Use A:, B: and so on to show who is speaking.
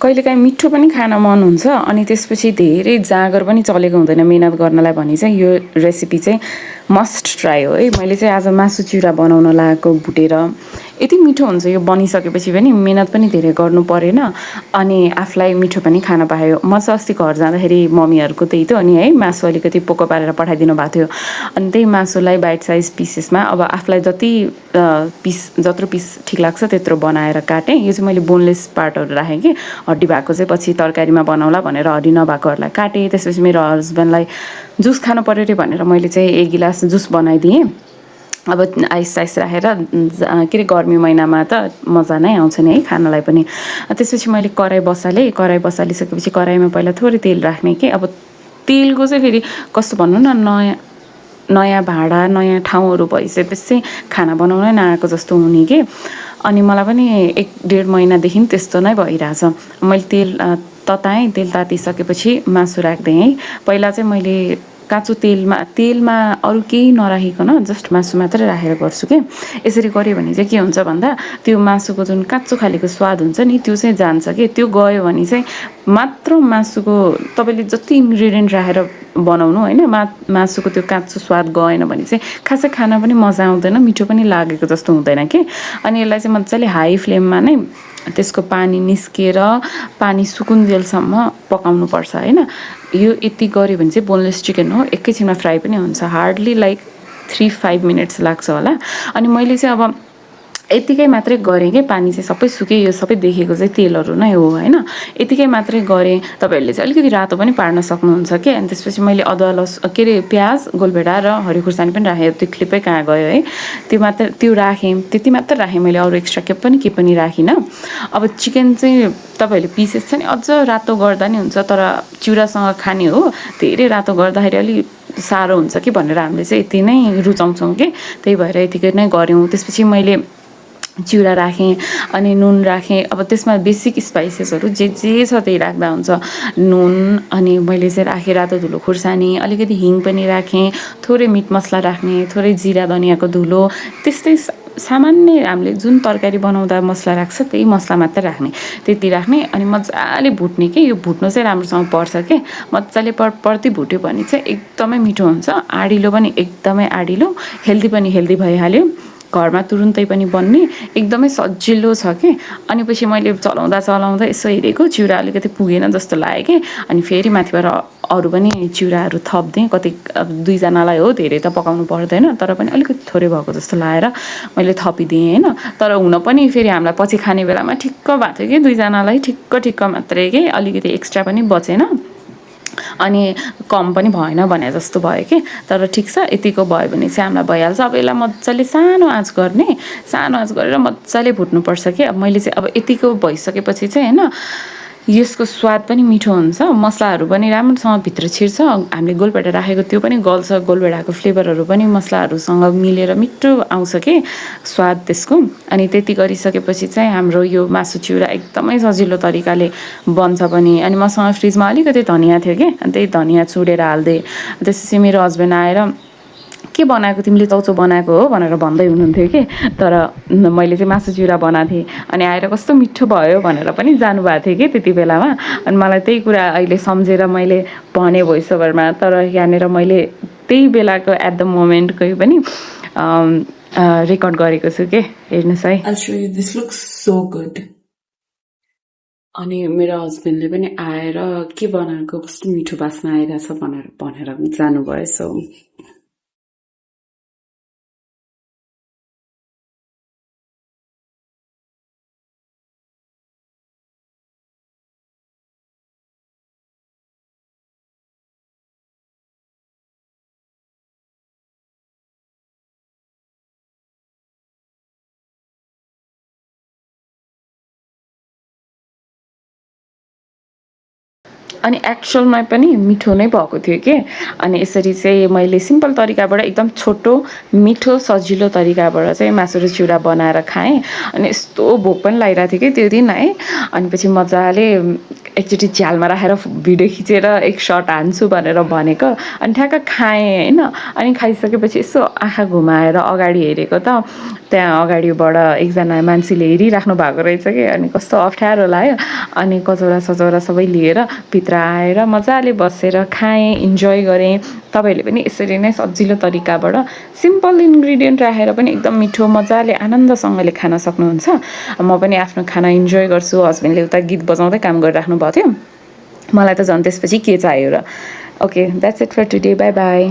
A: कहिलेकाहीँ मिठो पनि खान मन हुन्छ अनि त्यसपछि धेरै जाँगर पनि चलेको हुँदैन मेहनत गर्नलाई भने चाहिँ यो रेसिपी चाहिँ मस्ट ट्राई हो है। मैले चाहिँ आज मासु चिउरा बनाउन लागेको भुटेर यति मिठो हुन्छ यो बनिसकेपछि पनि मेहनत पनि धेरै गर्नु परेन अनि आफूलाई मिठो पनि खान पायो। म चाहिँ अस्ति घर जाँदाखेरि मम्मीहरूको त्यही थियो अनि है मासु अलिकति पोको पारेर पठाइदिनु भएको थियो अनि त्यही मासुलाई बाइट साइज पिसेसमा अब आफूलाई जत्रो पिस ठिक लाग्छ त्यत्रो बनाएर काटेँ। यो चाहिँ मैले बोनलेस पार्टहरू राखेँ कि हड्डी भएको चाहिँ पछि तरकारीमा बनाउला भनेर हड्डी नभएकोहरूलाई काटेँ। त्यसपछि मेरो हस्बेन्डलाई जुस खानु पऱ्यो अरे भनेर मैले चाहिँ 1 गिलास जुस बनाइदिएँ। अब आइस राखेर के अरे गर्मी महिनामा त मजा नै आउँछ नि है खानालाई पनि। त्यसपछि मैले कराई बसालिसकेपछि कराईमा पहिला थोरै तेल राख्ने कि अब तेलको चाहिँ फेरि कस्तो भन्नु न नयाँ भाँडा नयाँ ठाउँहरू भइसकेपछि चाहिँ खाना बनाउनै नआएको जस्तो हुने कि अनि मलाई पनि 1-1.5 महिनादेखि त्यस्तो नै भइरहेछ। मैले तेल तातिसकेपछि मासु राख्दै है। पहिला चाहिँ मैले काँचो तेलमा अरू केही नराखिकन जस्ट मासु मात्रै राखेर गर्छु कि। यसरी गऱ्यो भने चाहिँ के हुन्छ भन्दा त्यो मासुको जुन काँचो खालेको स्वाद हुन्छ नि त्यो चाहिँ जान्छ कि। त्यो गयो भने चाहिँ मात्र मासुको तपाईँले जति इन्ग्रिडियन्ट राखेर बनाउनु होइन मासुको त्यो काँचो स्वाद गएन भने चाहिँ खासै खाना पनि मजा आउँदैन मिठो पनि लागेको जस्तो हुँदैन कि। अनि यसलाई चाहिँ मजाले हाई फ्लेममा नै त्यसको पानी निस्केर पानी सुकुन्जेलसम्म पकाउनुपर्छ होइन। यो यति गऱ्यो भने चाहिँ बोनलेस चिकन हो एकैछिनमा फ्राई पनि हुन्छ। हार्डली लाइक 3-5 मिनट्स लाग्छ होला। अनि मैले चाहिँ अब यतिकै मात्रै गरेँ कि पानी चाहिँ सबै सुके यो सबै देखेको चाहिँ तेलहरू नै हो होइन। यतिकै मात्रै गरेँ। तपाईँहरूले चाहिँ अलिकति रातो पनि पार्न सक्नुहुन्छ कि। अनि त्यसपछि मैले प्याज गोलभेडा र हरियो खुर्सानी पनि राखेँ। त्यो क्लिपै कहाँ गयो है त्यो राखेँ त्यति मात्र राखेँ मैले अरू एक्स्ट्रा के पनि राखिनँ। अब चिकन चाहिँ तपाईँहरूले पिसेस छ नि अझ रातो गर्दा नि हुन्छ तर चिउरासँग खाने हो धेरै रातो गर्दाखेरि अलिक साह्रो हुन्छ कि भनेर हामीले चाहिँ यति नै रुचाउँछौँ कि त्यही भएर यतिकै नै गऱ्यौँ। त्यसपछि मैले चिउरा राखेँ अनि नुन राखेँ। अब त्यसमा बेसिक स्पाइसेसहरू जे छ त्यही राख्दा हुन्छ। नुन अनि मैले चाहिँ राखेँ रातो धुलो खुर्सानी अलिकति हिङ पनि राखेँ थोरै मिट मसला राख्ने थोरै जिरा धनियाँको धुलो त्यस्तै सामान्य हामीले जुन तरकारी बनाउँदा मसला राख्छ त्यही मसला मात्रै राख्ने त्यति राख्ने अनि मजाले भुट्ने कि यो भुट्नु चाहिँ राम्रोसँग पर्छ कि मजाले पर्ती भुट्यो भने चाहिँ एकदमै मिठो हुन्छ। आडिलो पनि एकदमै आडिलो हेल्दी पनि हेल्दी भइहाल्यो घरमा तुरुन्तै पनि बन्ने एकदमै सजिलो छ कि। अनि पछि मैले चलाउँदा यसो हेरेको चिउरा अलिकति पुगेन जस्तो लाग्यो कि अनि फेरि माथिबाट अरू पनि चिउराहरू थप्दिएँ। कति 2 जनालाई हो धेरै त पकाउनु पर्दैन तर पनि अलिकति थोरै भएको जस्तो लागेर मैले थपिदिएँ होइन। तर हुन पनि फेरि हामीलाई पछि खाने बेलामा ठिक्क भएको थियो कि 2 जनालाई ठिक्क मात्रै कि अलिकति एक्स्ट्रा पनि बचेन अनि कम पनि भएन भने जस्तो भयो कि। तर ठिक छ यतिको भयो भने चाहिँ हामीलाई भइहाल्छ। अब यसलाई मजाले सानो आँच गरेर मजाले भुट्नुपर्छ कि। अब मैले चाहिँ अब यतिको भइसकेपछि चाहिँ होइन यसको स्वाद पनि मिठो हुन्छ मसलाहरू पनि राम्रोसँग भित्र छिर्छ। हामीले गोलभेडा राखेको त्यो पनि गल्छ गोलभेडाको फ्लेभरहरू पनि मसलाहरूसँग मिलेर मिठो आउँछ कि स्वाद त्यसको। अनि त्यति गरिसकेपछि चाहिँ हाम्रो यो मासु चिउरा एकदमै सजिलो तरिकाले बन्छ पनि। अनि मसँग फ्रिजमा अलिकति धनियाँ थियो कि अनि त्यही धनियाँ चुडेर हाल्दिएँ। त्यसपछि मेरो हस्बेन्ड आएर के बनाएको तिमीले चौचो बनाएको हो भनेर भन्दै हुनुहुन्थ्यो कि। तर मैले चाहिँ मासु चिउरा बनाएको थिएँ अनि आएर कस्तो मिठो भयो भनेर पनि जानुभएको थियो कि त्यति बेलामा। अनि मलाई त्यही कुरा अहिले सम्झेर मैले भने भोइस ओभरमा तर यहाँनिर मैले त्यही बेलाको एट द मोमेन्टकै पनि रेकर्ड गरेको छु कि हेर्नुहोस् है। Actually this looks so good. अनि मेरो हस्बेन्डले पनि आएर के बनाएको कस्तो मिठो बास्ना आइरहेछ भनेर जानुभयो। सो अनि एक्चुअलमा पनि मिठो नै भएको थियो कि। अनि यसरी चाहिँ मैले सिम्पल तरिकाबाट एकदम छोटो मिठो सजिलो तरिकाबाट चाहिँ मासु र चिउरा बनाएर खाएँ। अनि यस्तो भोक पनि लागिरहेको थियो कि त्यो दिन है। अनि पछि मजाले एकचोटि झ्यालमा राखेर भिडियो खिचेर एक सर्ट हान्छु भनेर भनेको अनि ठ्याक्क खाएँ होइन। अनि खाइसकेपछि यसो आँखा घुमाएर अगाडि हेरेको त त्यहाँ अगाडिबाट एकजना मान्छेले हेरिराख्नु भएको रहेछ कि अनि कस्तो अप्ठ्यारो लाग्यो अनि कचौरा सचौरा सबै लिएर भित्र आएर मजाले बसेर खाएँ इन्जोय गरेँ तपाईँहरूले पनि यसरी नै सजिलो तरिकाबाट सिम्पल इन्ग्रिडियन्ट राखेर पनि एकदम मिठो मजाले आनन्दसँगले खान सक्नुहुन्छ म पनि आफ्नो खाना इन्जोय गर्छु हस्बेन्डले उता गीत बजाउँदै काम गरिराख्नु भएको थियो मलाई त झन् त्यसपछि के चाहियो र okay that's it for today bye by